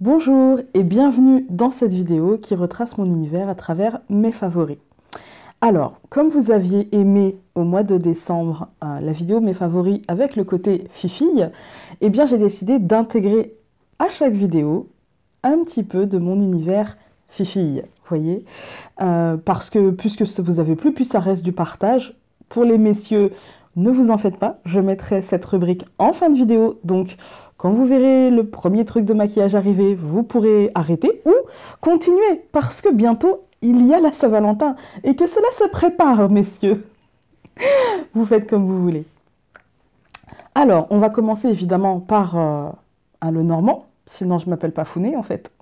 Bonjour et bienvenue dans cette vidéo qui retrace mon univers à travers mes favoris. Alors, comme vous aviez aimé au mois de décembre la vidéo mes favoris avec le côté fifille, eh bien j'ai décidé d'intégrer à chaque vidéo un petit peu de mon univers fifille, vous voyez, parce que puisque vous avez plu, puis ça reste du partage. Pour les messieurs, ne vous en faites pas, je mettrai cette rubrique en fin de vidéo, donc quand vous verrez le premier truc de maquillage arriver, vous pourrez arrêter ou continuer, parce que bientôt, il y a la Saint-Valentin, et que cela se prépare, messieurs. Vous faites comme vous voulez. Alors, on va commencer évidemment par un Lenormand, sinon je ne m'appelle pas Founé, en fait.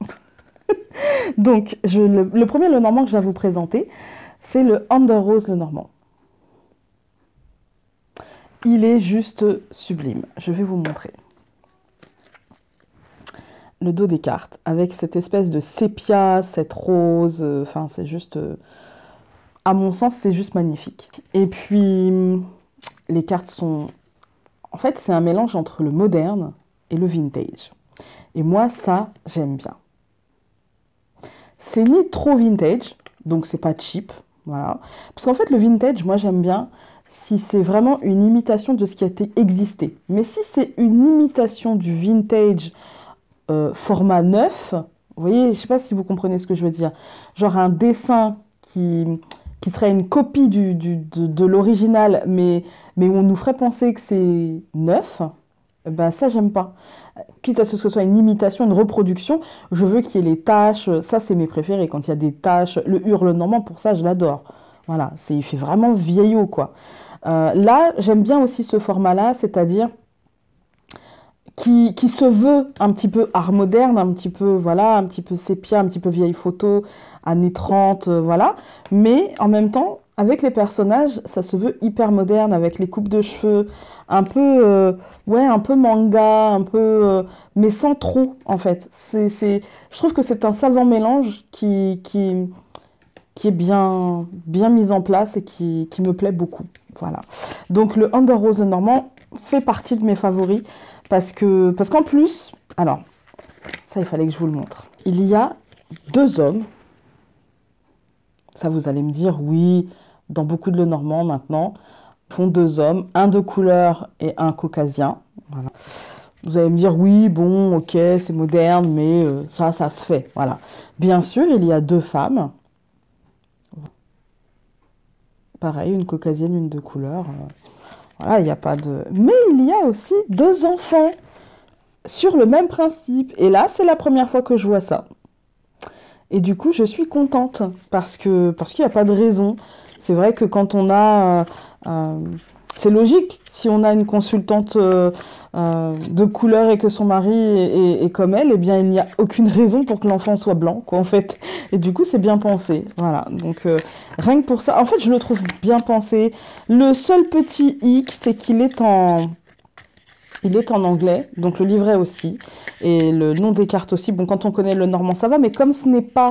Donc, le premier Lenormand que j'ai à vous présenter, c'est le Under Rose Lenormand. Il est juste sublime. Je vais vous montrer. Le dos des cartes, avec cette espèce de sépia, cette rose, enfin c'est juste, à mon sens, c'est juste magnifique. Et puis, les cartes sont, en fait, c'est un mélange entre le moderne et le vintage. Et moi, ça, j'aime bien. C'est ni trop vintage, donc c'est pas cheap, voilà. Parce qu'en fait, le vintage, moi, j'aime bien si c'est vraiment une imitation de ce qui a existé. Mais si c'est une imitation du vintage, format neuf, vous voyez, je ne sais pas si vous comprenez ce que je veux dire, genre un dessin qui serait une copie de l'original, mais où on nous ferait penser que c'est neuf, ben ça j'aime pas. Quitte à ce que ce soit une imitation, une reproduction, je veux qu'il y ait les taches, ça c'est mes préférés, quand il y a des taches, le hurle normand, pour ça je l'adore. Voilà, il fait vraiment vieillot quoi. Là, j'aime bien aussi ce format-là, c'est-à-dire qui se veut un petit peu art moderne, un petit peu, voilà, un petit peu sépia, un petit peu vieille photo, années 30, voilà. Mais en même temps, avec les personnages, ça se veut hyper moderne, avec les coupes de cheveux, un peu, ouais, un peu manga, un peu, mais sans trop, en fait. Je trouve que c'est un savant mélange qui est bien mis en place et qui me plaît beaucoup. Voilà. Donc le Under Rose Lenormand fait partie de mes favoris parce qu'en plus, alors, ça il fallait que je vous le montre. Il y a deux hommes. Ça vous allez me dire, oui, dans beaucoup de Lenormand maintenant, font deux hommes, un de couleur et un caucasien. Voilà. Vous allez me dire, oui, bon, ok, c'est moderne, mais ça se fait. Voilà. Bien sûr, il y a deux femmes. Pareil, une caucasienne, une de couleur. Voilà, il n'y a pas de... Mais il y a aussi deux enfants sur le même principe. Et là, c'est la première fois que je vois ça. Et du coup, je suis contente parce qu'il n'y a pas de raison. C'est vrai que quand on a... c'est logique, si on a une consultante de couleur et que son mari est comme elle, eh bien, il n'y a aucune raison pour que l'enfant soit blanc, quoi, en fait. Et du coup, c'est bien pensé. Voilà, donc rien que pour ça, en fait, je le trouve bien pensé. Le seul petit hic, c'est qu'il est en... Il est en anglais, donc le livret aussi, et le nom des cartes aussi. Bon, quand on connaît le normand, ça va, mais comme ce n'est pas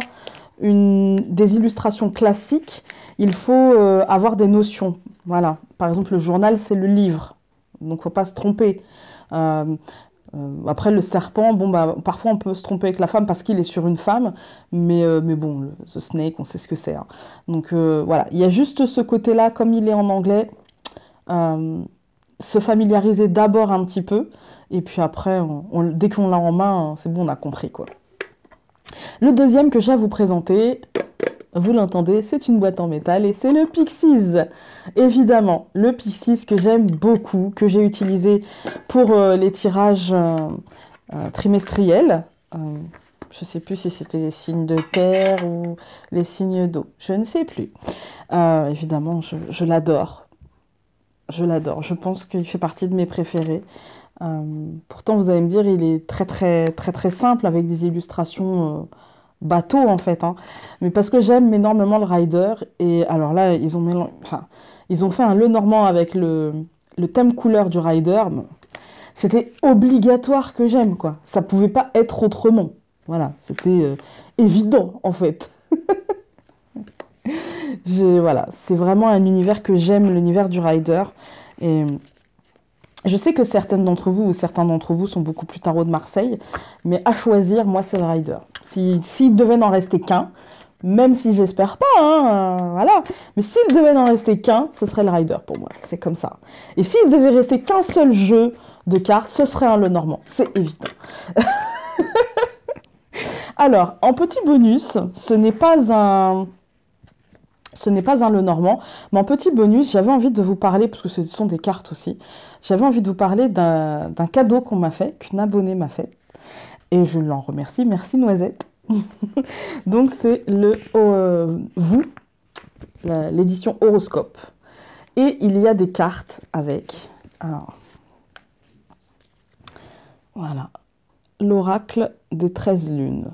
des illustrations classiques, il faut avoir des notions. Voilà. Par exemple, le journal, c'est le livre, donc il ne faut pas se tromper. Après, le serpent, bon, bah, parfois on peut se tromper avec la femme parce qu'il est sur une femme, mais bon, the snake, on sait ce que c'est. Hein. Donc voilà, il y a juste ce côté-là, comme il est en anglais, se familiariser d'abord un petit peu, et puis après, dès qu'on l'a en main, c'est bon, on a compris, quoi. Le deuxième que j'ai à vous présenter, vous l'entendez, c'est une boîte en métal, et c'est le Pixies. Évidemment, le Pixies que j'aime beaucoup, que j'ai utilisé pour les tirages trimestriels. Je ne sais plus si c'était les signes de terre ou les signes d'eau, je ne sais plus. Évidemment, je l'adore. Je l'adore, je pense qu'il fait partie de mes préférés. Pourtant, vous allez me dire, il est très simple avec des illustrations bateau en fait. Hein. Mais parce que j'aime énormément le rider. Et alors là, ils ont fait un Lenormand avec le thème couleur du rider. Bon, c'était obligatoire que j'aime, quoi. Ça pouvait pas être autrement. Voilà, c'était évident en fait. Voilà, c'est vraiment un univers que j'aime, l'univers du rider. Et Je sais que certaines d'entre vous ou certains d'entre vous sont beaucoup plus tarot de Marseille, mais à choisir, moi, c'est le Rider. S'il devait n'en rester qu'un, même si j'espère pas, hein, voilà, mais s'il devait n'en rester qu'un, ce serait le Rider pour moi, c'est comme ça. Et s'il devait rester qu'un seul jeu de cartes, ce serait un Lenormand, c'est évident. Alors, en petit bonus, ce n'est pas un Lenormand, mais en petit bonus, j'avais envie de vous parler, parce que ce sont des cartes aussi, j'avais envie de vous parler d'un cadeau qu'on m'a fait, qu'une abonnée m'a fait, et je l'en remercie, merci Noisette. Donc c'est l'édition horoscope. Et il y a des cartes avec, alors, voilà, l'oracle des 13 lunes.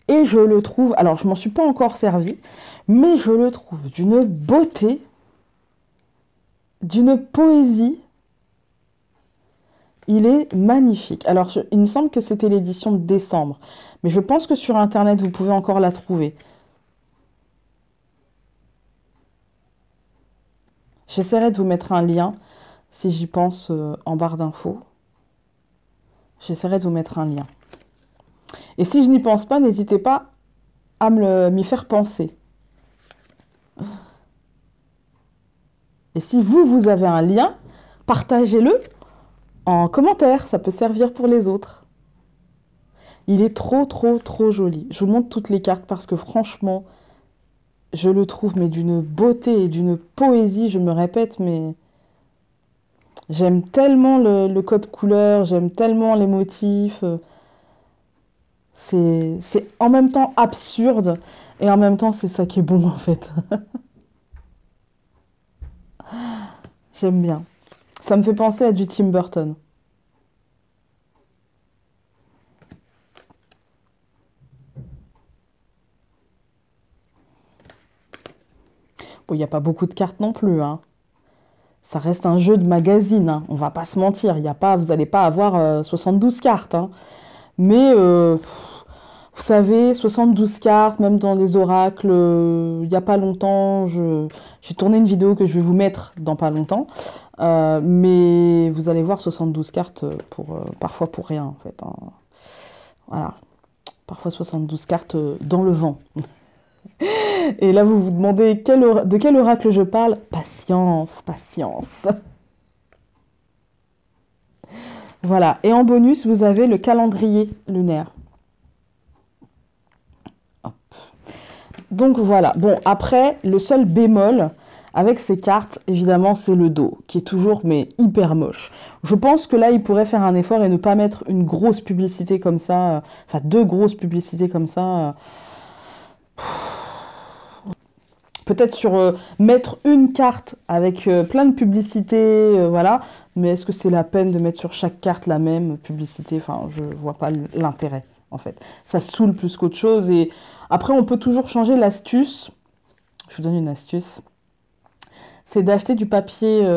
Et je le trouve, alors je m'en suis pas encore servi, mais je le trouve d'une beauté, d'une poésie. Il est magnifique. Alors, il me semble que c'était l'édition de décembre, mais je pense que sur Internet, vous pouvez encore la trouver. J'essaierai de vous mettre un lien, si j'y pense, en barre d'infos. J'essaierai de vous mettre un lien. Et si je n'y pense pas, n'hésitez pas à m'y faire penser. Et si vous avez un lien, partagez-le en commentaire, ça peut servir pour les autres. Il est trop, trop, trop joli. Je vous montre toutes les cartes parce que franchement, je le trouve mais d'une beauté et d'une poésie, je me répète, mais j'aime tellement le code couleur, j'aime tellement les motifs. C'est en même temps absurde et en même temps c'est ça qui est bon en fait. J'aime bien. Ça me fait penser à du Tim Burton. Bon, il n'y a pas beaucoup de cartes non plus, hein. Ça reste un jeu de magazine, hein. On va pas se mentir. Vous n'allez pas avoir 72 cartes, hein. Mais, vous savez, 72 cartes, même dans les oracles, il n'y a pas longtemps, j'ai tourné une vidéo que je vais vous mettre dans pas longtemps. Mais vous allez voir 72 cartes parfois pour rien, en fait, hein. Voilà. Parfois 72 cartes dans le vent. Et là, vous vous demandez de quel oracle je parle? Patience, patience. Voilà. Et en bonus, vous avez le calendrier lunaire. Hop. Donc voilà. Bon, après, le seul bémol avec ces cartes, évidemment, c'est le dos, qui est toujours, mais hyper moche. Je pense que là, il pourrait faire un effort et ne pas mettre une grosse publicité comme ça, enfin, deux grosses publicités comme ça. Peut-être mettre une carte avec plein de publicités, voilà. Mais est-ce que c'est la peine de mettre sur chaque carte la même publicité? Enfin, je vois pas l'intérêt, en fait. Ça saoule plus qu'autre chose. Et après, on peut toujours changer l'astuce. Je vous donne une astuce. C'est d'acheter du papier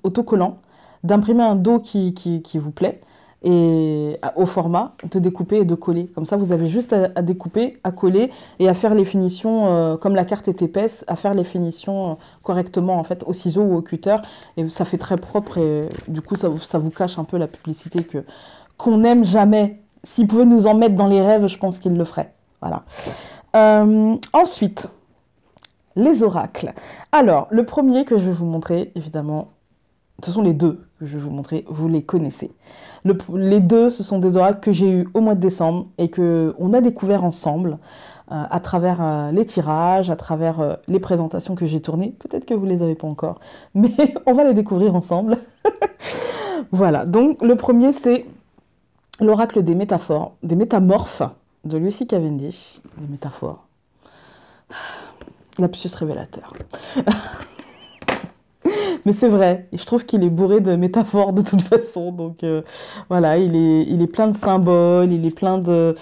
autocollant, d'imprimer un dos qui vous plaît, et au format, de découper et de coller. Comme ça, vous avez juste à découper, à coller et à faire les finitions, comme la carte est épaisse, à faire les finitions correctement en fait au ciseau ou au cutter. Et ça fait très propre et du coup, ça vous cache un peu la publicité qu'on n'aime jamais. S'ils pouvaient nous en mettre dans les rêves, je pense qu'ils le feraient. Voilà. Ensuite, les oracles. Alors, le premier que je vais vous montrer, évidemment, ce sont les deux que je vais vous montrer, vous les connaissez. Les deux, ce sont des oracles que j'ai eus au mois de décembre et qu'on a découvert ensemble à travers les tirages, à travers les présentations que j'ai tournées. Peut-être que vous ne les avez pas encore, mais on va les découvrir ensemble. Voilà, donc le premier, c'est l'oracle des métaphores, des métamorphes de Lucy Cavendish. Les métaphores. Lapsus révélateur. Mais c'est vrai, et je trouve qu'il est bourré de métaphores de toute façon. Donc voilà, il est plein de symboles, il est plein oui,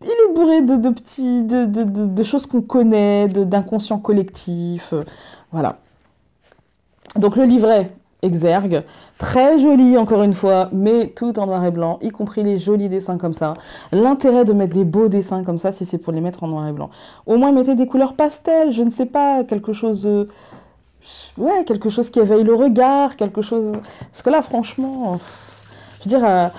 il est bourré de choses qu'on connaît, d'inconscient collectif. Voilà. Donc le livret exergue, très joli encore une fois, mais tout en noir et blanc, y compris les jolis dessins comme ça. L'intérêt de mettre des beaux dessins comme ça, si c'est pour les mettre en noir et blanc. Au moins mettez des couleurs pastel, je ne sais pas, quelque chose, ouais, quelque chose qui éveille le regard, quelque chose... Parce que là, franchement, je veux dire,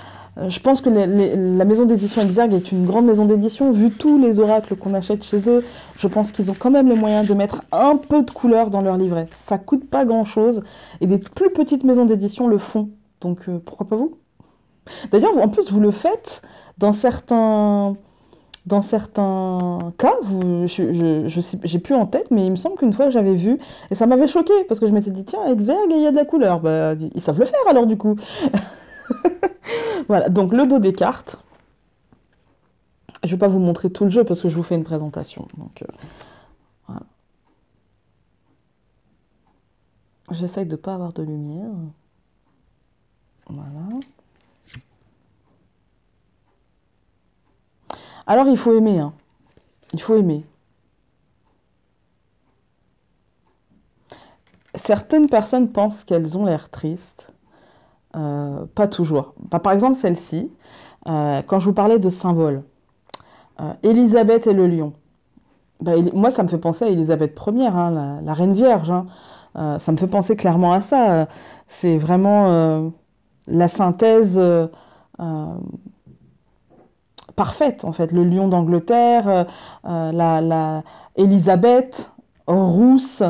je pense que la maison d'édition Exergue est une grande maison d'édition. Vu tous les oracles qu'on achète chez eux, je pense qu'ils ont quand même les moyens de mettre un peu de couleur dans leur livret. Ça coûte pas grand-chose. Et des plus petites maisons d'édition le font. Donc, pourquoi pas vous? D'ailleurs, en plus, vous le faites dans certains... Dans certains cas, j'ai plus en tête, mais il me semble qu'une fois j'avais vu, et ça m'avait choqué parce que je m'étais dit, tiens, Exergue, il y a de la couleur. Bah, ils savent le faire alors du coup. Voilà, donc le dos des cartes. Je ne vais pas vous montrer tout le jeu parce que je vous fais une présentation. Donc, voilà. J'essaye de ne pas avoir de lumière. Voilà. Alors, il faut aimer. Hein. Il faut aimer. Certaines personnes pensent qu'elles ont l'air tristes. Pas toujours. Bah, par exemple, celle-ci, quand je vous parlais de symboles. Élisabeth et le lion. Bah, moi, ça me fait penser à Élisabeth Ière, hein, la Reine Vierge. Hein. Ça me fait penser clairement à ça. C'est vraiment la synthèse parfaite, en fait. Le lion d'Angleterre, la Élisabeth, rousse,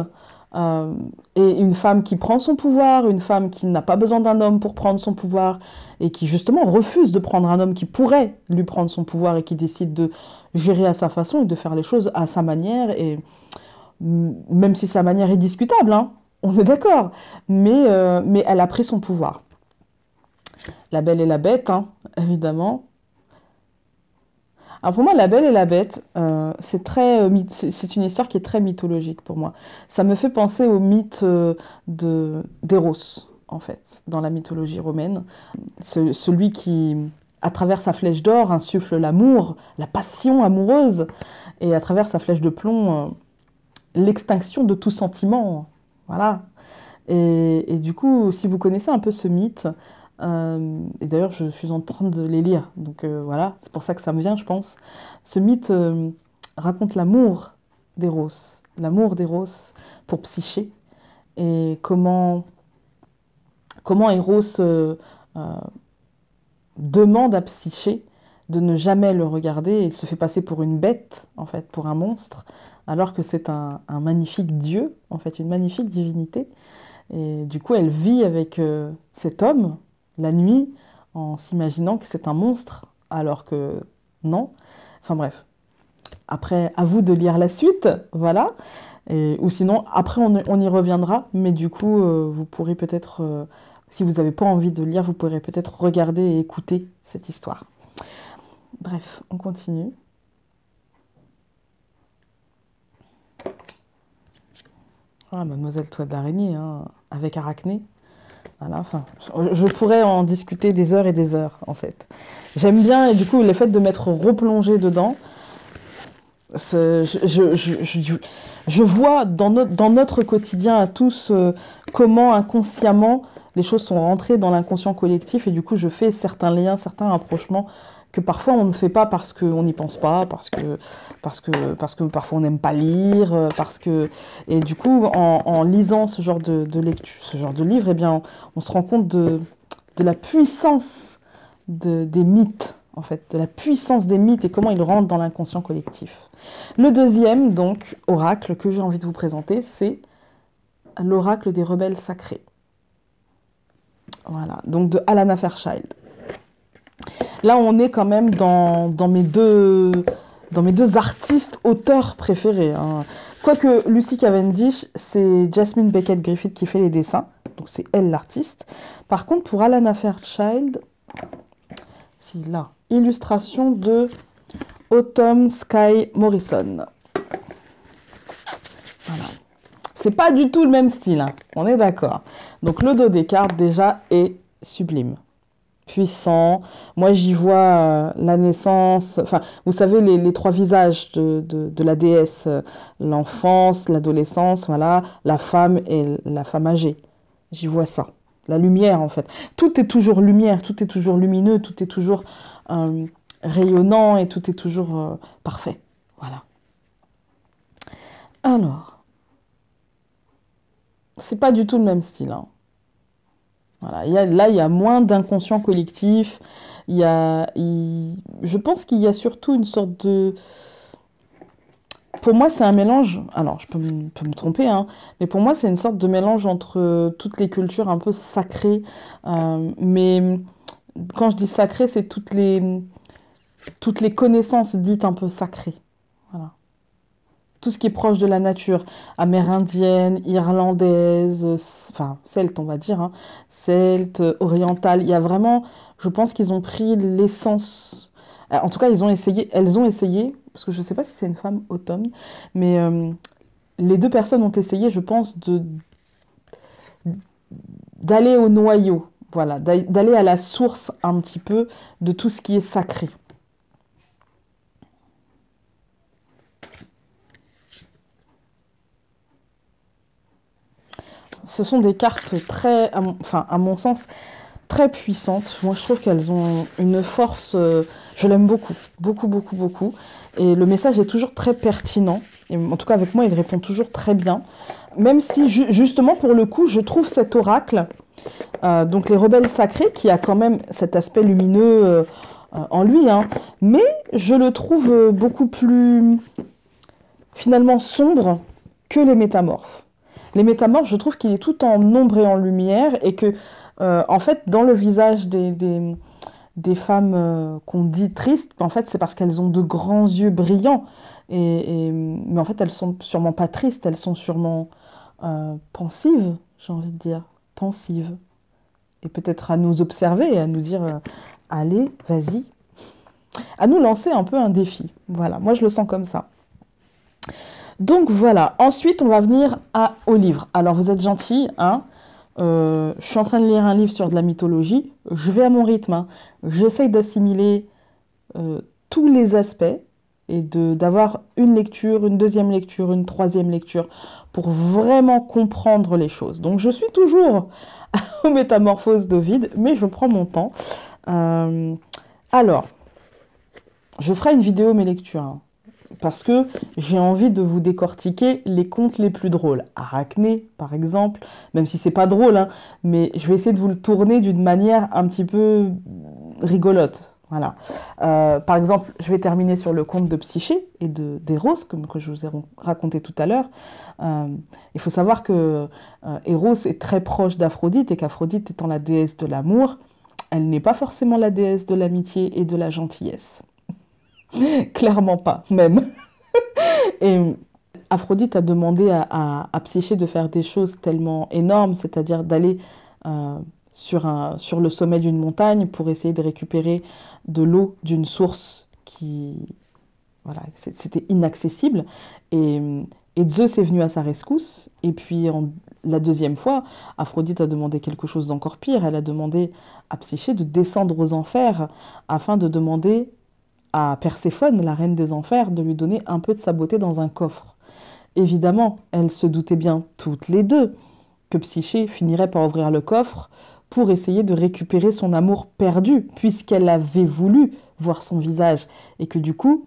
et une femme qui prend son pouvoir, une femme qui n'a pas besoin d'un homme pour prendre son pouvoir, et qui justement refuse de prendre un homme qui pourrait lui prendre son pouvoir et qui décide de gérer à sa façon et de faire les choses à sa manière, et même si sa manière est discutable, hein, on est d'accord, mais elle a pris son pouvoir. La Belle et la Bête, hein, évidemment. Alors pour moi, La Belle et la Bête, c'est une histoire qui est très mythologique pour moi. Ça me fait penser au mythe d'Éros, en fait, dans la mythologie romaine. Celui qui, à travers sa flèche d'or, insuffle l'amour, la passion amoureuse, et à travers sa flèche de plomb, l'extinction de tout sentiment. Voilà. Et du coup, si vous connaissez un peu ce mythe, et d'ailleurs je suis en train de les lire, donc voilà, c'est pour ça que ça me vient, je pense. Ce mythe raconte l'amour d'Éros pour Psyché, et comment Éros demande à Psyché de ne jamais le regarder, et il se fait passer pour une bête, en fait, pour un monstre, alors que c'est un magnifique dieu, en fait, une magnifique divinité. Et du coup, elle vit avec cet homme la nuit en s'imaginant que c'est un monstre, alors que non. Enfin bref. Après, à vous de lire la suite, voilà. Ou sinon, après, on y reviendra. Mais du coup, vous pourrez peut-être, si vous n'avez pas envie de lire, vous pourrez peut-être regarder et écouter cette histoire. Bref, on continue. Ah, Mademoiselle Toile d'araignée, hein, avec Arachné. Voilà, enfin, je pourrais en discuter des heures et des heures, en fait. J'aime bien, et du coup, le fait de m'être replongée dedans, je vois dans notre quotidien à tous comment inconsciemment les choses sont rentrées dans l'inconscient collectif, et du coup, je fais certains liens, certains rapprochements que parfois on ne fait pas parce qu'on n'y pense pas, parce que parfois on n'aime pas lire, et du coup en lisant ce genre de lecture, ce genre de livre, eh bien on se rend compte de la puissance des mythes, en fait, de la puissance des mythes et comment ils rentrent dans l'inconscient collectif. Le deuxième donc oracle que j'ai envie de vous présenter, c'est l'oracle des rebelles sacrés. Voilà, donc de Alanna Fairchild. Là, on est quand même dans mes deux artistes auteurs préférés. Hein. Quoique Lucy Cavendish, c'est Jasmine Beckett Griffith qui fait les dessins. Donc c'est elle l'artiste. Par contre, pour Alanna Fairchild, c'est là. Illustration de Autumn Sky Morrison. Voilà. C'est pas du tout le même style, hein. On est d'accord. Donc le dos des cartes déjà est sublime. Puissant. Moi, j'y vois la naissance, enfin, vous savez, les trois visages de la déesse, l'enfance, l'adolescence, voilà, la femme et la femme âgée. J'y vois ça. La lumière, en fait. Tout est toujours lumière, tout est toujours lumineux, tout est toujours rayonnant et tout est toujours parfait. Voilà. Alors, c'est pas du tout le même style, hein. Voilà, là, il y a moins d'inconscient collectif. Je pense qu'il y a surtout une sorte de... Pour moi, c'est un mélange. Alors, je peux me tromper, hein, mais pour moi, c'est une sorte de mélange entre toutes les cultures un peu sacrées. Mais quand je dis sacré, c'est toutes les connaissances dites un peu sacrées. Voilà. Tout ce qui est proche de la nature, amérindienne, irlandaise, enfin celte on va dire, hein, celte, orientale. Il y a vraiment, je pense qu'ils ont pris l'essence. En tout cas, elles ont essayé, parce que je ne sais pas si c'est une femme autonome, mais les deux personnes ont essayé, je pense, d'aller au noyau, voilà, d'aller à la source un petit peu de tout ce qui est sacré. Ce sont des cartes très, enfin, à mon sens, très puissantes. Moi, je trouve qu'elles ont une force. Je l'aime beaucoup, beaucoup, beaucoup, beaucoup. Et le message est toujours très pertinent. Et en tout cas, avec moi, il répond toujours très bien. Même si, justement, pour le coup, je trouve cet oracle, donc les rebelles sacrés, qui a quand même cet aspect lumineux en lui, hein, mais je le trouve beaucoup plus, finalement, sombre que les métamorphes. Les métamorphes, je trouve qu'il est tout en ombre et en lumière, et que, en fait, dans le visage des femmes qu'on dit tristes, en fait, c'est parce qu'elles ont de grands yeux brillants. Mais en fait, elles sont sûrement pas tristes, elles sont sûrement pensives, j'ai envie de dire, pensives. Et peut-être à nous observer, à nous dire, allez, vas-y, à nous lancer un peu un défi. Voilà, moi je le sens comme ça. Donc voilà, ensuite on va venir au livre. Alors vous êtes gentils, hein, je suis en train de lire un livre sur de la mythologie, je vais à mon rythme, hein. J'essaye d'assimiler tous les aspects et d'avoir une lecture, une deuxième lecture, une troisième lecture pour vraiment comprendre les choses. Donc je suis toujours aux métamorphoses d'Ovide, mais je prends mon temps. Alors, je ferai une vidéo mes lectures, hein, parce que j'ai envie de vous décortiquer les contes les plus drôles. Arachné, par exemple, même si c'est pas drôle, hein, mais je vais essayer de vous le tourner d'une manière un petit peu rigolote. Voilà. Par exemple, je vais terminer sur le conte de Psyché et d'Héros, comme que je vous ai raconté tout à l'heure. Il faut savoir que Héros est très proche d'Aphrodite, et qu'Aphrodite étant la déesse de l'amour, elle n'est pas forcément la déesse de l'amitié et de la gentillesse. Clairement pas, même. Et Aphrodite a demandé à Psyché de faire des choses tellement énormes, c'est-à-dire d'aller sur le sommet d'une montagne pour essayer de récupérer de l'eau d'une source qui... Voilà, c'était inaccessible. Et, et Zeus est venu à sa rescousse. Et puis, la deuxième fois, Aphrodite a demandé quelque chose d'encore pire. Elle a demandé à Psyché de descendre aux enfers afin de demander à Perséphone, la reine des enfers, de lui donner un peu de sa beauté dans un coffre. Évidemment, elles se doutaient bien toutes les deux que Psyché finirait par ouvrir le coffre pour essayer de récupérer son amour perdu, puisqu'elle avait voulu voir son visage, et que du coup,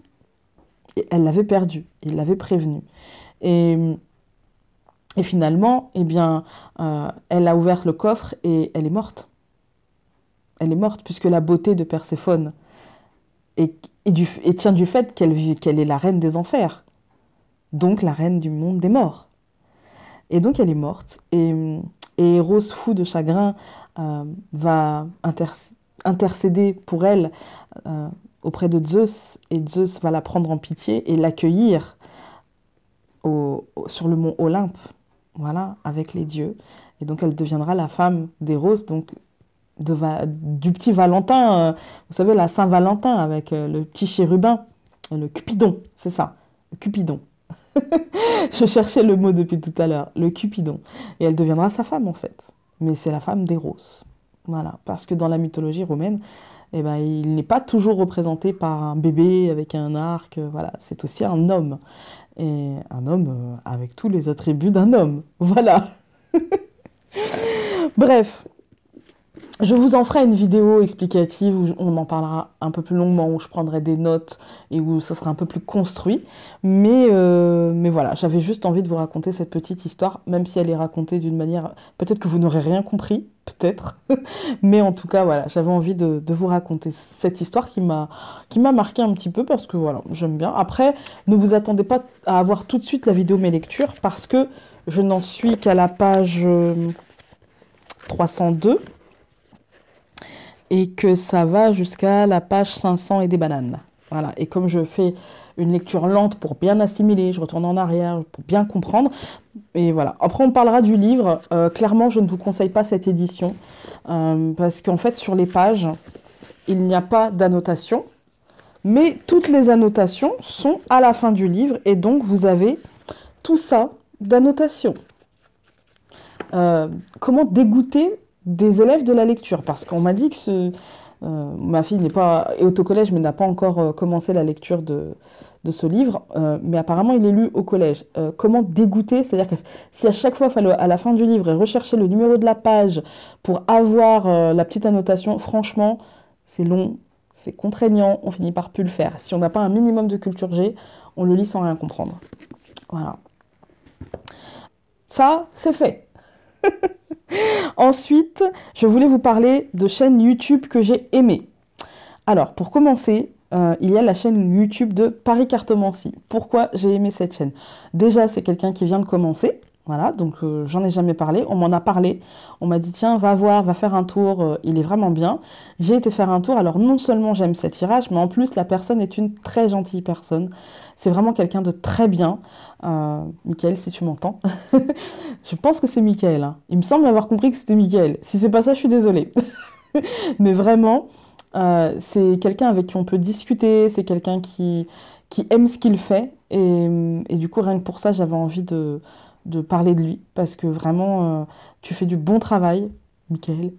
elle l'avait perdu, il l'avait prévenu. Et, et finalement, eh bien, elle a ouvert le coffre et elle est morte. Elle est morte, puisque la beauté de Perséphone et tient du fait qu'elle est la reine des enfers, donc la reine du monde des morts. Et donc elle est morte, et Héros, fou de chagrin, va intercéder pour elle auprès de Zeus, et Zeus va la prendre en pitié et l'accueillir sur le mont Olympe, voilà, avec les dieux. Et donc elle deviendra la femme d'Héros, donc du petit Valentin, vous savez, la Saint-Valentin, avec le petit chérubin, le Cupidon, c'est ça, le Cupidon. Je cherchais le mot depuis tout à l'heure, le Cupidon. Et elle deviendra sa femme, en fait. Mais c'est la femme d'Héros. Voilà, parce que dans la mythologie romaine, eh ben, il n'est pas toujours représenté par un bébé avec un arc, voilà, c'est aussi un homme. Et un homme avec tous les attributs d'un homme. Voilà. Bref. Je vous en ferai une vidéo explicative où on en parlera un peu plus longuement, où je prendrai des notes et où ça sera un peu plus construit. Mais voilà, j'avais juste envie de vous raconter cette petite histoire, même si elle est racontée d'une manière... Peut-être que vous n'aurez rien compris, peut-être. Mais en tout cas, voilà, j'avais envie de vous raconter cette histoire qui m'a marqué un petit peu parce que voilà, j'aime bien. Après, ne vous attendez pas à avoir tout de suite la vidéo mes lectures parce que je n'en suis qu'à la page 302 et que ça va jusqu'à la page 500 et des bananes. Voilà. Et comme je fais une lecture lente pour bien assimiler, je retourne en arrière pour bien comprendre. Et voilà. Après, on parlera du livre. Clairement, je ne vous conseille pas cette édition parce qu'en fait, sur les pages, il n'y a pas d'annotation. Mais toutes les annotations sont à la fin du livre et donc vous avez tout ça d'annotation. Comment dégoûter des élèves de la lecture? Parce qu'on m'a dit que ma fille est au collège mais n'a pas encore commencé la lecture de ce livre, mais apparemment il est lu au collège. Comment dégoûter? C'est-à-dire que si à chaque fois, il fallait à la fin du livre et rechercher le numéro de la page pour avoir la petite annotation, franchement, c'est long, c'est contraignant, on finit par plus le faire. Si on n'a pas un minimum de culture G, on le lit sans rien comprendre. Voilà. Ça, c'est fait. Ensuite, je voulais vous parler de chaînes YouTube que j'ai aimées. Alors, pour commencer, il y a la chaîne YouTube de Paris Cartomancie. Pourquoi j'ai aimé cette chaîne? Déjà, c'est quelqu'un qui vient de commencer. Voilà, donc j'en ai jamais parlé. On m'en a parlé. On m'a dit, tiens, va voir, va faire un tour. Il est vraiment bien. J'ai été faire un tour. Alors, non seulement j'aime cet tirage, mais en plus, la personne est une très gentille personne. C'est vraiment quelqu'un de très bien. Michael, si tu m'entends. Je pense que c'est Michael. Hein. Il me semble avoir compris que c'était Michael. Si c'est pas ça, je suis désolée. Mais vraiment, c'est quelqu'un avec qui on peut discuter. C'est quelqu'un qui aime ce qu'il fait. Et du coup, rien que pour ça, j'avais envie de parler de lui. Parce que vraiment, tu fais du bon travail. Michael.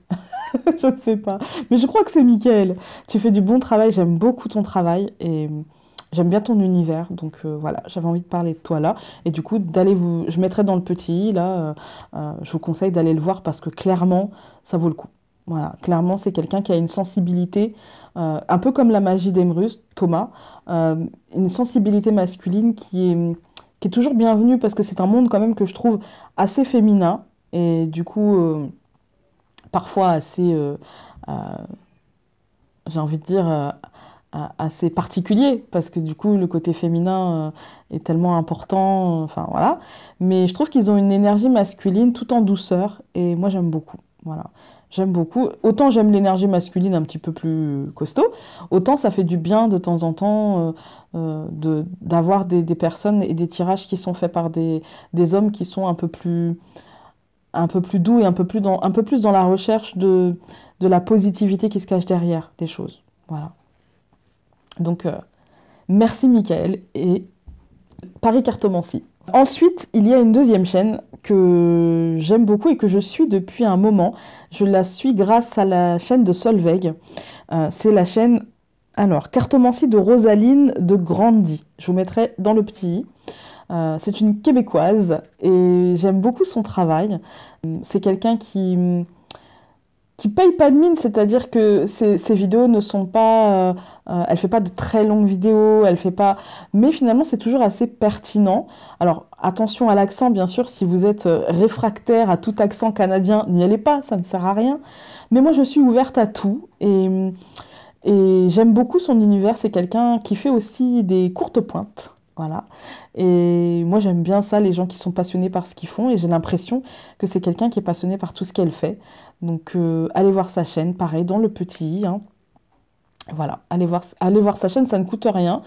Je ne sais pas. Mais je crois que c'est Michael. Tu fais du bon travail. J'aime beaucoup ton travail. Et j'aime bien ton univers, donc voilà, j'avais envie de parler de toi là. Et du coup, je mettrai dans le petit, là, je vous conseille d'aller le voir parce que clairement, ça vaut le coup. Voilà, clairement, c'est quelqu'un qui a une sensibilité, un peu comme la magie d'Emrus, Thomas, une sensibilité masculine qui est toujours bienvenue parce que c'est un monde quand même que je trouve assez féminin et du coup, parfois assez, euh, j'ai envie de dire, assez particulier parce que du coup le côté féminin est tellement important, enfin voilà, mais je trouve qu'ils ont une énergie masculine tout en douceur et moi j'aime beaucoup, voilà, j'aime beaucoup. Autant j'aime l'énergie masculine un petit peu plus costaud, autant ça fait du bien de temps en temps d'avoir des personnes et des tirages qui sont faits par des hommes qui sont un peu plus doux et un peu plus dans la recherche de la positivité qui se cache derrière les choses, voilà. Donc, merci Michael et Paris Cartomancie. Ensuite, il y a une deuxième chaîne que j'aime beaucoup et que je suis depuis un moment. Je la suis grâce à la chaîne de Solveig. C'est la chaîne, alors, Cartomancie de Rosaline de Grandy. Je vous mettrai dans le petit. C'est une Québécoise et j'aime beaucoup son travail. C'est quelqu'un qui paye pas de mine, c'est-à-dire que ces vidéos ne sont pas... elle fait pas de très longues vidéos, elle fait pas... Mais finalement, c'est toujours assez pertinent. Alors, attention à l'accent, bien sûr, si vous êtes réfractaire à tout accent canadien, n'y allez pas, ça ne sert à rien. Mais moi, je suis ouverte à tout et j'aime beaucoup son univers. C'est quelqu'un qui fait aussi des courtes pointes. Voilà. Et moi, j'aime bien ça, les gens qui sont passionnés par ce qu'ils font. Et j'ai l'impression que c'est quelqu'un qui est passionné par tout ce qu'elle fait. Donc, allez voir sa chaîne, pareil, dans le petit. Hein. Voilà, allez voir sa chaîne, ça ne coûte rien.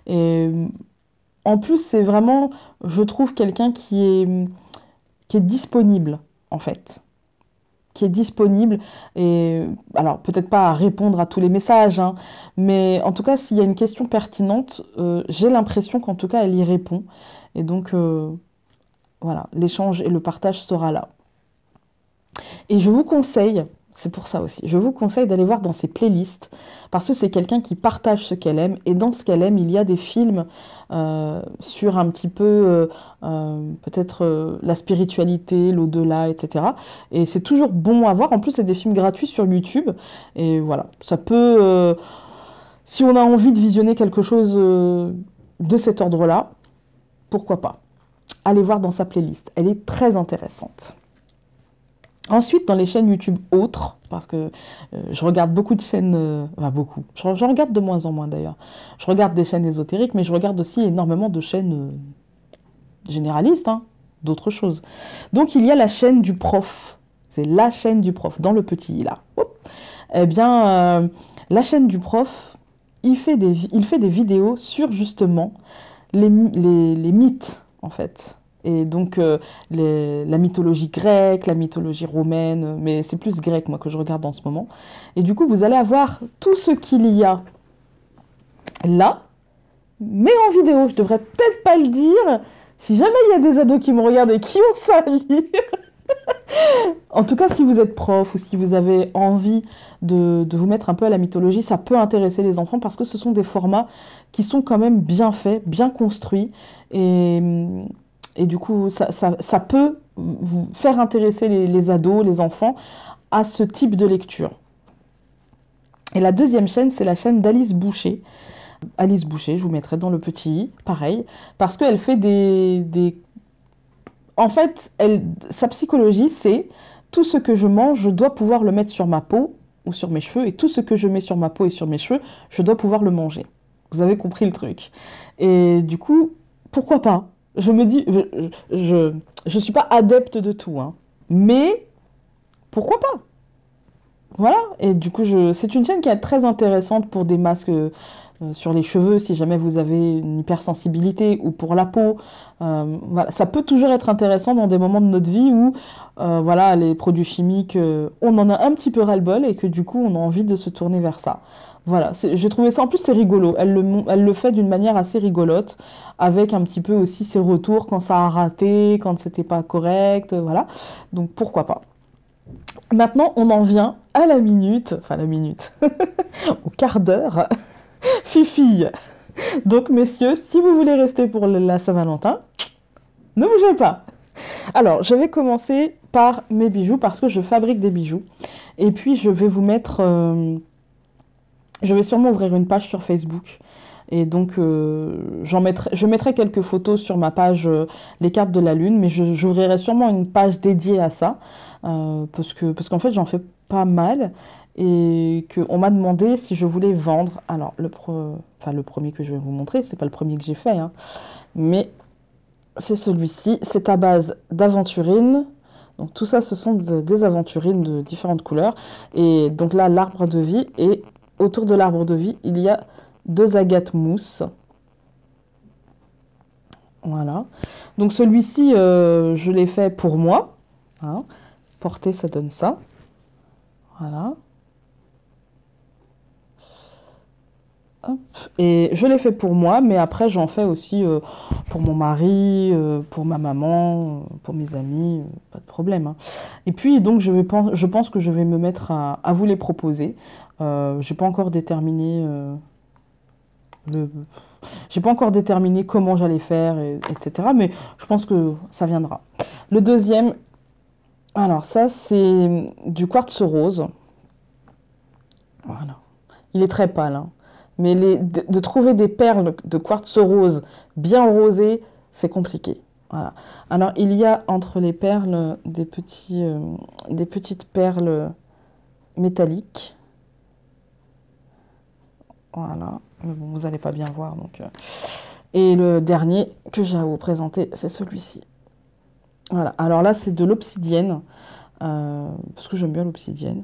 Et en plus, c'est vraiment, je trouve, quelqu'un qui est disponible, en fait. Qui est disponible. Et alors, peut-être pas à répondre à tous les messages, hein, mais en tout cas, s'il y a une question pertinente, j'ai l'impression qu'en tout cas, elle y répond. Et donc, voilà, l'échange et le partage sera là. Et je vous conseille, C'est pour ça aussi. Je vous conseille d'aller voir dans ses playlists, parce que c'est quelqu'un qui partage ce qu'elle aime, et dans ce qu'elle aime, il y a des films sur un petit peu, peut-être la spiritualité, l'au-delà, etc. Et c'est toujours bon à voir. En plus, c'est des films gratuits sur YouTube, et voilà, ça peut, si on a envie de visionner quelque chose de cet ordre-là, pourquoi pas. Allez voir dans sa playlist, elle est très intéressante. Ensuite, dans les chaînes YouTube autres, parce que je regarde beaucoup de chaînes, enfin beaucoup, j'en regarde de moins en moins d'ailleurs. Je regarde des chaînes ésotériques, mais je regarde aussi énormément de chaînes généralistes, hein, d'autres choses. Donc il y a la chaîne du prof, c'est la chaîne du prof, dans le petit là. Eh bien, la chaîne du prof, il fait des vidéos sur justement les mythes, en fait. Et donc, la mythologie grecque, la mythologie romaine, mais c'est plus grec, moi, que je regarde en ce moment. Et du coup, vous allez avoir tout ce qu'il y a là, mais en vidéo. Je devrais peut-être pas le dire. Si jamais il y a des ados qui me regardent et qui ont ça à lire, en tout cas, si vous êtes prof ou si vous avez envie de vous mettre un peu à la mythologie, ça peut intéresser les enfants parce que ce sont des formats qui sont quand même bien faits, bien construits. Et du coup, ça peut vous faire intéresser les ados, les enfants, à ce type de lecture. Et la deuxième chaîne, c'est la chaîne d'Alice Boucher. Alice Boucher, je vous mettrai dans le petit i, pareil, parce qu'elle fait En fait, sa psychologie, c'est tout ce que je mange, je dois pouvoir le mettre sur ma peau ou sur mes cheveux, et tout ce que je mets sur ma peau et sur mes cheveux, je dois pouvoir le manger. Vous avez compris le truc. Et du coup, pourquoi pas? Je me dis, je suis pas adepte de tout, hein, mais pourquoi pas? Voilà, et du coup, c'est une chaîne qui est très intéressante pour des masques sur les cheveux, si jamais vous avez une hypersensibilité, ou pour la peau. Voilà, ça peut toujours être intéressant dans des moments de notre vie où voilà, les produits chimiques, on en a un petit peu ras-le-bol et que du coup, on a envie de se tourner vers ça. Voilà, j'ai trouvé ça, en plus c'est rigolo, elle le fait d'une manière assez rigolote, avec un petit peu aussi ses retours quand ça a raté, quand c'était pas correct, voilà. Donc pourquoi pas. Maintenant, on en vient à la minute, enfin la minute, au quart d'heure, fifille. Donc messieurs, si vous voulez rester pour la Saint-Valentin, ne bougez pas. Alors, je vais commencer par mes bijoux parce que je fabrique des bijoux. Et puis, je vais vous mettre... je vais sûrement ouvrir une page sur Facebook. Et donc, je mettrai quelques photos sur ma page Les cartes de la lune, mais j'ouvrirai sûrement une page dédiée à ça, parce qu'en fait, j'en fais pas mal, et qu'on m'a demandé si je voulais vendre. Alors, le premier que je vais vous montrer, c'est pas le premier que j'ai fait, hein, mais c'est celui-ci. C'est à base d'aventurine. Donc, tout ça, ce sont des aventurines de différentes couleurs. Et donc là, l'arbre de vie, et autour de l'arbre de vie, il y a 2 agates mousse. Voilà. Donc celui-ci, je l'ai fait pour moi. Hein. Porter, ça donne ça. Voilà. Hop. Et je l'ai fait pour moi, mais après j'en fais aussi pour mon mari, pour ma maman, pour mes amis, pas de problème. Hein. Et puis donc je pense que je vais me mettre à vous les proposer. J'ai pas encore déterminé... J'ai pas encore déterminé comment j'allais faire, etc. Mais je pense que ça viendra. Le deuxième, alors ça c'est du quartz rose. Voilà. Il est très pâle. Hein. Mais de trouver des perles de quartz rose bien rosées, c'est compliqué. Voilà. Alors il y a entre les perles des petites perles métalliques. Voilà. Mais bon, vous n'allez pas bien voir. Donc, Et le dernier que j'ai à vous présenter, c'est celui-ci. Voilà. Alors là, c'est de l'obsidienne. Parce que j'aime bien l'obsidienne.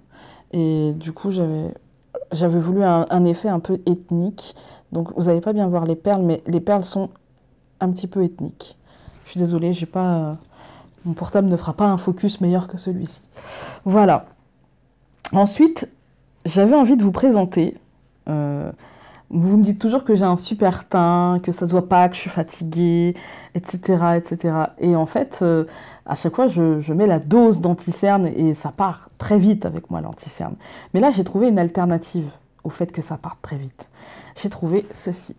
Et du coup, j'avais voulu un effet un peu ethnique. Donc, vous n'allez pas bien voir les perles, mais les perles sont un petit peu ethniques. Je suis désolée, j'ai pas... mon portable ne fera pas un focus meilleur que celui-ci. Voilà. Ensuite, j'avais envie de vous présenter... Vous me dites toujours que j'ai un super teint, que ça se voit pas, que je suis fatiguée, etc., etc. Et en fait, à chaque fois, je mets la dose d'anti-cerne et ça part très vite avec moi, l'anti-cerne. Mais là, j'ai trouvé une alternative au fait que ça parte très vite. J'ai trouvé ceci.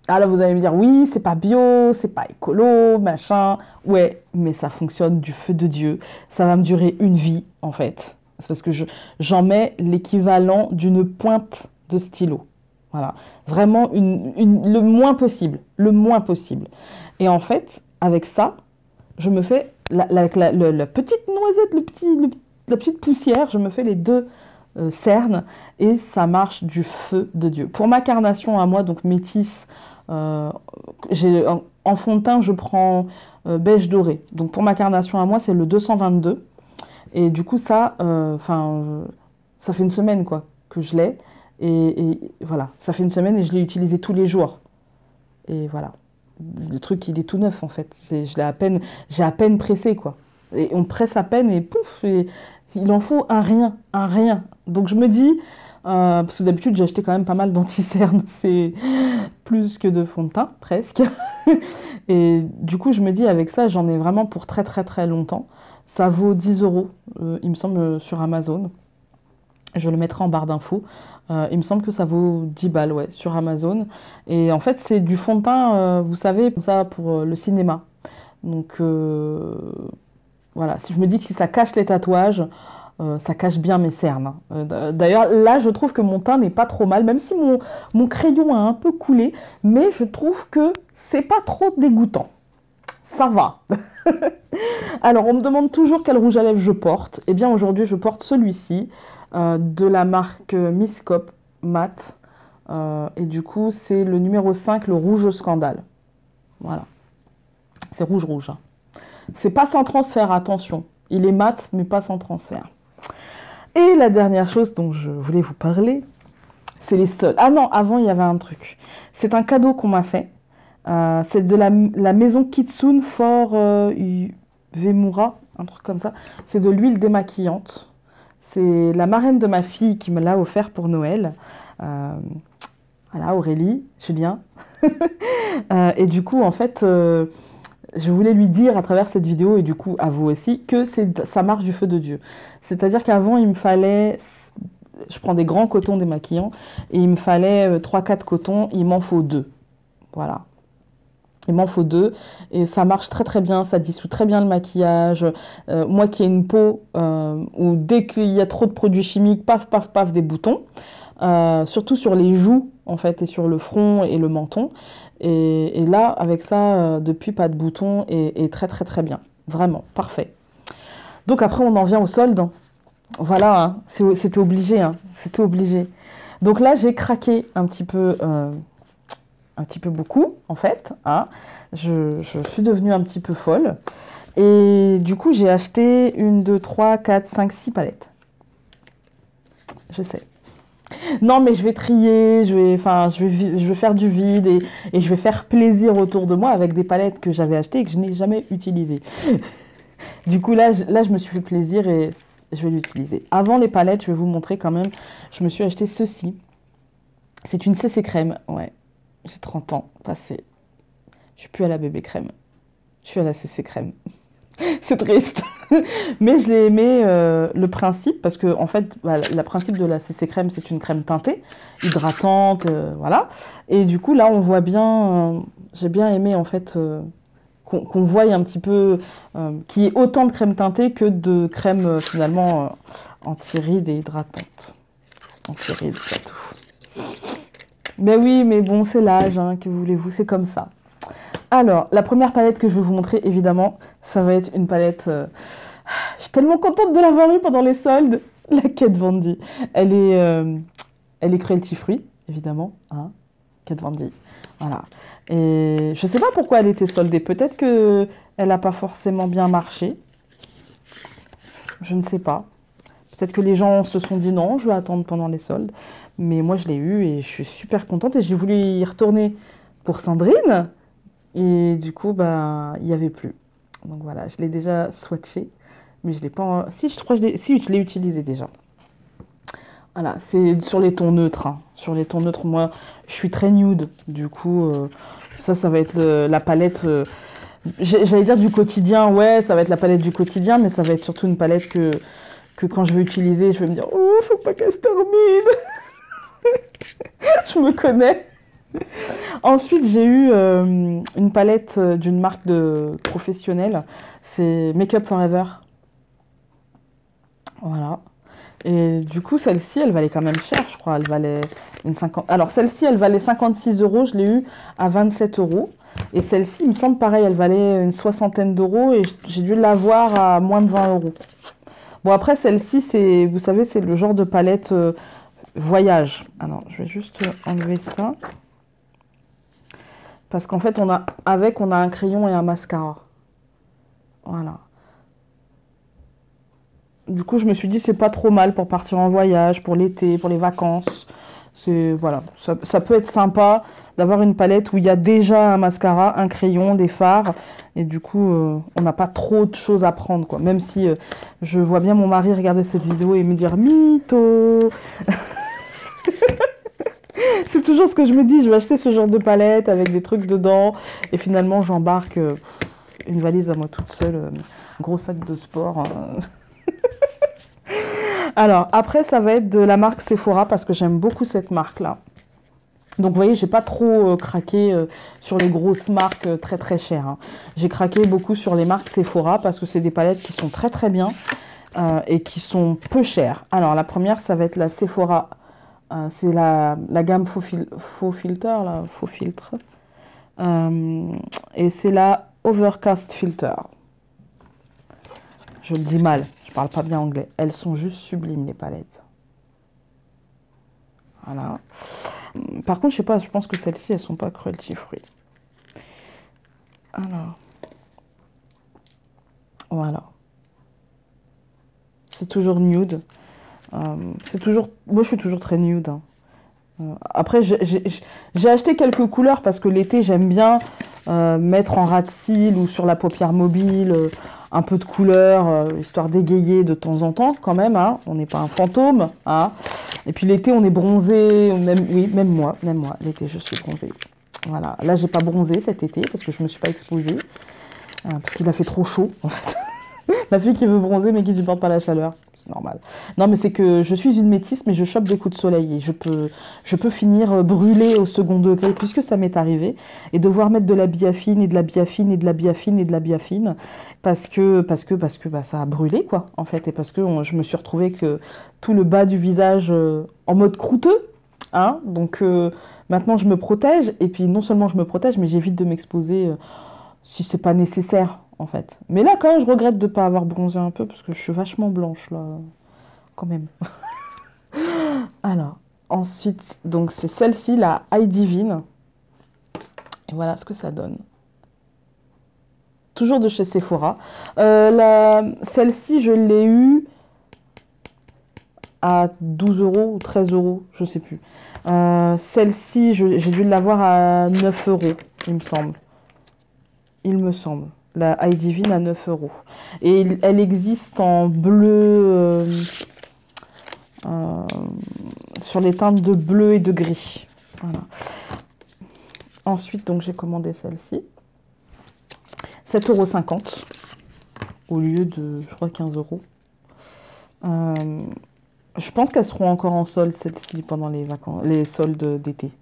Alors vous allez me dire, oui, c'est pas bio, c'est pas écolo, machin. Ouais, mais ça fonctionne du feu de Dieu. Ça va me durer une vie, en fait. C'est parce que j'en mets l'équivalent d'une pointe de stylo. Voilà. Vraiment le moins possible. Le moins possible. Et en fait, avec ça, je me fais, avec la petite noisette, la petite poussière, je me fais les deux cernes et ça marche du feu de Dieu. Pour ma carnation à moi, donc métisse, euh, en fond de teint, je prends beige doré. Donc pour ma carnation à moi, c'est le 222. Et du coup, ça, ça fait une semaine quoi, que je l'ai. Et voilà, ça fait une semaine et je l'ai utilisé tous les jours. Et voilà. Le truc, il est tout neuf en fait. J'ai à peine pressé quoi. Et on presse à peine et pouf, et il en faut un rien, un rien. Donc je me dis, parce que d'habitude j'ai acheté quand même pas mal d'anti-cernes, c'est plus que de fond de teint, presque. Et du coup je me dis avec ça j'en ai vraiment pour très très très longtemps. Ça vaut 10 euros, il me semble, sur Amazon. Je le mettrai en barre d'infos. Il me semble que ça vaut 10 balles ouais, sur Amazon. Et en fait, c'est du fond de teint, vous savez, comme ça pour le cinéma. Donc voilà, si je me dis que si ça cache les tatouages, ça cache bien mes cernes. D'ailleurs, là, je trouve que mon teint n'est pas trop mal, même si mon crayon a un peu coulé, mais je trouve que c'est pas trop dégoûtant. Ça va. Alors, on me demande toujours quel rouge à lèvres je porte. Eh bien, aujourd'hui, je porte celui-ci, de la marque Miss Cop Matte. Et du coup, c'est le numéro 5, le rouge au scandale. Voilà. C'est rouge-rouge. Hein. C'est pas sans transfert, attention. Il est mat, mais pas sans transfert. Et la dernière chose dont je voulais vous parler, c'est les sols. Ah non, avant, il y avait un truc. C'est un cadeau qu'on m'a fait. C'est de la maison Kitsune for Vemura, un truc comme ça. C'est de l'huile démaquillante. C'est la marraine de ma fille qui me l'a offert pour Noël. Voilà, Aurélie, Julien. Et du coup, en fait, je voulais lui dire à travers cette vidéo, et du coup à vous aussi, que ça marche du feu de Dieu. C'est-à-dire qu'avant, il me fallait... Je prends des grands cotons démaquillants, et il me fallait 3-4 cotons, il m'en faut 2. Voilà. Il m'en faut 2 et ça marche très très bien, ça dissout très bien le maquillage. Moi qui ai une peau où dès qu'il y a trop de produits chimiques, paf paf paf des boutons, surtout sur les joues en fait et sur le front et le menton. Et là avec ça, depuis pas de boutons et très très très bien, vraiment parfait. Donc après on en vient au solde. Voilà, hein, c'était obligé, hein, c'était obligé. Donc là j'ai craqué un petit peu beaucoup, en fait. Hein. Je suis devenue un petit peu folle. Et du coup, j'ai acheté 1, 2, 3, 4, 5, 6 palettes. Je sais. Non, mais je vais trier, je vais faire du vide et je vais faire plaisir autour de moi avec des palettes que j'avais achetées et que je n'ai jamais utilisées. Du coup, là, je me suis fait plaisir et je vais l'utiliser. Avant les palettes, je vais vous montrer quand même, je me suis acheté ceci. C'est une CC crème, ouais. J'ai 30 ans passé. Je suis plus à la bébé crème. Je suis à la CC crème. C'est triste. Mais je l'ai aimé le principe, parce que en fait, le principe de la CC crème, c'est une crème teintée, hydratante, voilà. Et du coup, là, on voit bien, j'ai bien aimé en fait qu'on voie un petit peu qu'il y ait autant de crème teintée que de crème finalement anti-rides et hydratantes. Anti-rides, c'est tout. Mais oui, mais bon, c'est l'âge, hein, que voulez-vous, c'est comme ça. Alors, la première palette que je vais vous montrer, évidemment, ça va être une palette... Je suis tellement contente de l'avoir eue pendant les soldes. La Kat Von D. Elle est cruelty free, évidemment. Hein, Kat Von D. Voilà. Et je ne sais pas pourquoi elle était soldée. Peut-être qu'elle n'a pas forcément bien marché. Je ne sais pas. Peut-être que les gens se sont dit non, je vais attendre pendant les soldes. Mais moi, je l'ai eu et je suis super contente. Et j'ai voulu y retourner pour Sandrine. Et du coup, bah, il n'y avait plus. Donc voilà, je l'ai déjà swatché. Mais je ne l'ai pas... Si, je crois que je l'ai utilisé déjà. Voilà, c'est sur les tons neutres, hein. Sur les tons neutres, moi, je suis très nude. Du coup, ça va être la palette... j'allais dire du quotidien, ouais, ça va être la palette du quotidien, mais ça va être surtout une palette que quand je vais utiliser, je vais me dire, oh, faut pas qu'elle se termine. Je me connais. Ensuite, j'ai eu une palette d'une marque de professionnelle. C'est Make Up Forever. Voilà. Et du coup, celle-ci, elle valait quand même cher, je crois. Elle valait une 50... Alors, celle-ci, elle valait 56 euros. Je l'ai eu à 27 euros. Et celle-ci, il me semble pareil, elle valait une soixantaine d'euros. Et j'ai dû l'avoir à moins de 20 euros. Bon, après, celle-ci, c'est, vous savez, c'est le genre de palette voyage. Alors, je vais juste enlever ça. Parce qu'en fait, on a un crayon et un mascara. Voilà. Du coup, je me suis dit, c'est pas trop mal pour partir en voyage, pour l'été, pour les vacances. Voilà, ça peut être sympa d'avoir une palette où il y a déjà un mascara, un crayon, des fards. Et du coup, on n'a pas trop de choses à prendre, quoi. Même si je vois bien mon mari regarder cette vidéo et me dire, mytho. C'est toujours ce que je me dis, je vais acheter ce genre de palette avec des trucs dedans. Et finalement, j'embarque une valise à moi toute seule, un gros sac de sport. Alors, après, ça va être de la marque Sephora parce que j'aime beaucoup cette marque-là. Donc, vous voyez, j'ai pas trop craqué sur les grosses marques très très chères, hein. J'ai craqué beaucoup sur les marques Sephora parce que c'est des palettes qui sont très très bien et qui sont peu chères. Alors, la première, ça va être la Sephora. C'est la gamme faux filtre, là, faux filtre. Et c'est la Overcast Filter. Je le dis mal, je parle pas bien anglais. Elles sont juste sublimes, les palettes. Voilà. Par contre, je sais pas, je pense que celles-ci, elles sont pas cruelty free. Alors. Voilà. C'est toujours nude. C'est toujours... Moi, je suis toujours très nude, hein. Après, j'ai acheté quelques couleurs parce que l'été, j'aime bien mettre en ras de cils ou sur la paupière mobile un peu de couleur, histoire d'égayer de temps en temps quand même, hein. On n'est pas un fantôme, hein. Et puis l'été, on est bronzé, oui, même moi, l'été, je suis bronzée. Voilà, là, j'ai pas bronzé cet été parce que je me suis pas exposée, parce qu'il a fait trop chaud, en fait. La fille qui veut bronzer mais qui supporte pas la chaleur, c'est normal. Non, mais c'est que je suis une métisse, mais je chope des coups de soleil et je peux finir brûlée au second degré, puisque ça m'est arrivé, et devoir mettre de la biafine et de la biafine et de la biafine et de la biafine, parce que bah, ça a brûlé, quoi, en fait, et parce que je me suis retrouvée que tout le bas du visage en mode croûteux, hein, donc maintenant je me protège, et puis non seulement je me protège, mais j'évite de m'exposer si c'est pas nécessaire, en fait. Mais là, quand même, je regrette de ne pas avoir bronzé un peu, parce que je suis vachement blanche, là, quand même. Alors, ensuite, donc c'est celle-ci, la Eye Divine. Et voilà ce que ça donne. Toujours de chez Sephora. Celle-ci, je l'ai eue à 12 euros ou 13 euros, je sais plus. Celle-ci, j'ai dû l'avoir à 9 euros, il me semble. Il me semble. La Eye Divine à 9 euros. Et elle existe en bleu, sur les teintes de bleu et de gris. Voilà. Ensuite, donc j'ai commandé celle-ci. 7,50 € au lieu de, je crois, 15 euros. Je pense qu'elles seront encore en solde, celles-ci, pendant les vacances, les soldes d'été.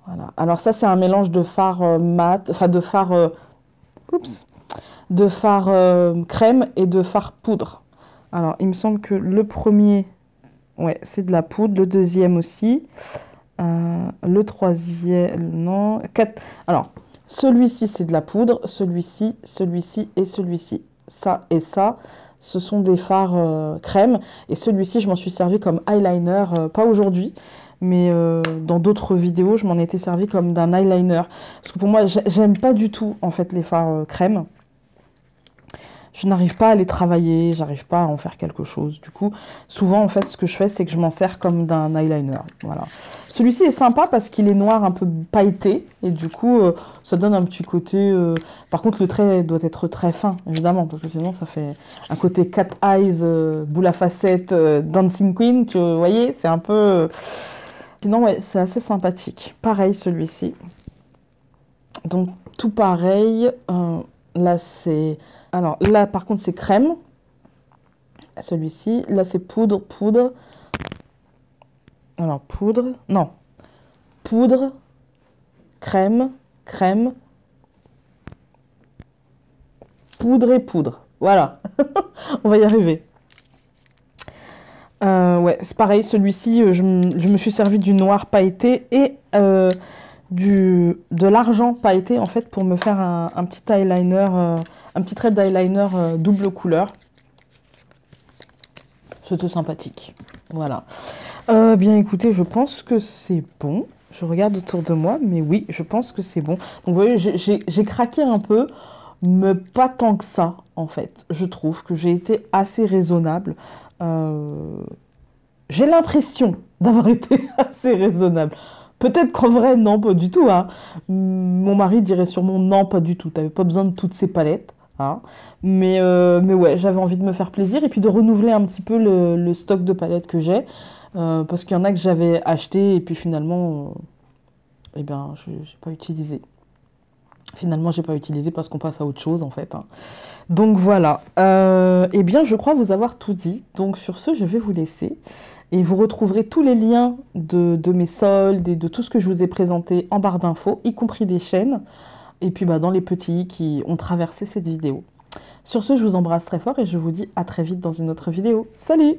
Voilà. Alors ça, c'est un mélange de fard mat, enfin de fard... de fard crème et de fard poudre. Alors, il me semble que le premier, ouais, c'est de la poudre, le deuxième aussi, le troisième, non, 4. Alors, celui-ci, c'est de la poudre, celui-ci et celui-ci. Ça et ça, ce sont des fards crème, et celui-ci, je m'en suis servi comme eyeliner, pas aujourd'hui, mais dans d'autres vidéos, je m'en étais servi comme d'un eyeliner. Parce que pour moi, j'aime pas du tout, en fait, les fards crème. je n'arrive pas à les travailler, j'arrive pas à en faire quelque chose. Du coup, souvent, en fait, ce que je fais, c'est que je m'en sers comme d'un eyeliner. Voilà. Celui-ci est sympa parce qu'il est noir un peu pailleté. Et du coup, ça donne un petit côté... Par contre, le trait doit être très fin, évidemment, parce que sinon, ça fait un côté cat eyes, boule à facettes, dancing queen. Vous voyez, c'est un peu... Sinon, ouais, c'est assez sympathique. Pareil, celui-ci. Donc, tout pareil. Là, c'est... Alors, là, par contre, c'est crème. Celui-ci. Là, c'est poudre. Alors, poudre. Non. Poudre. Crème. Poudre et poudre. Voilà. On va y arriver. Ouais, c'est pareil. Celui-ci, je me suis servi du noir pailleté et de l'argent pailleté, en fait, pour me faire un petit eyeliner, un petit trait d'eyeliner double couleur. C'était sympathique. Voilà. Bien écoutez, je pense que c'est bon. Je regarde autour de moi, mais oui, je pense que c'est bon. Donc vous voyez, j'ai craqué un peu, mais pas tant que ça, en fait. Je trouve que j'ai été assez raisonnable. J'ai l'impression d'avoir été assez raisonnable. Peut-être qu'en vrai, non, pas du tout. Hein. Mon mari dirait sûrement non, pas du tout. T'avais pas besoin de toutes ces palettes. Hein. Mais ouais, j'avais envie de me faire plaisir et puis de renouveler un petit peu le stock de palettes que j'ai. Parce qu'il y en a que j'avais acheté et puis finalement, eh ben, je n'ai pas utilisé. Finalement, j'ai pas utilisé parce qu'on passe à autre chose en fait. Hein. Donc voilà. Eh bien, je crois vous avoir tout dit. Donc sur ce, je vais vous laisser. Et vous retrouverez tous les liens de mes soldes et de tout ce que je vous ai présenté en barre d'infos, y compris des chaînes. Et puis dans les petits qui ont traversé cette vidéo. Sur ce, je vous embrasse très fort et je vous dis à très vite dans une autre vidéo. Salut!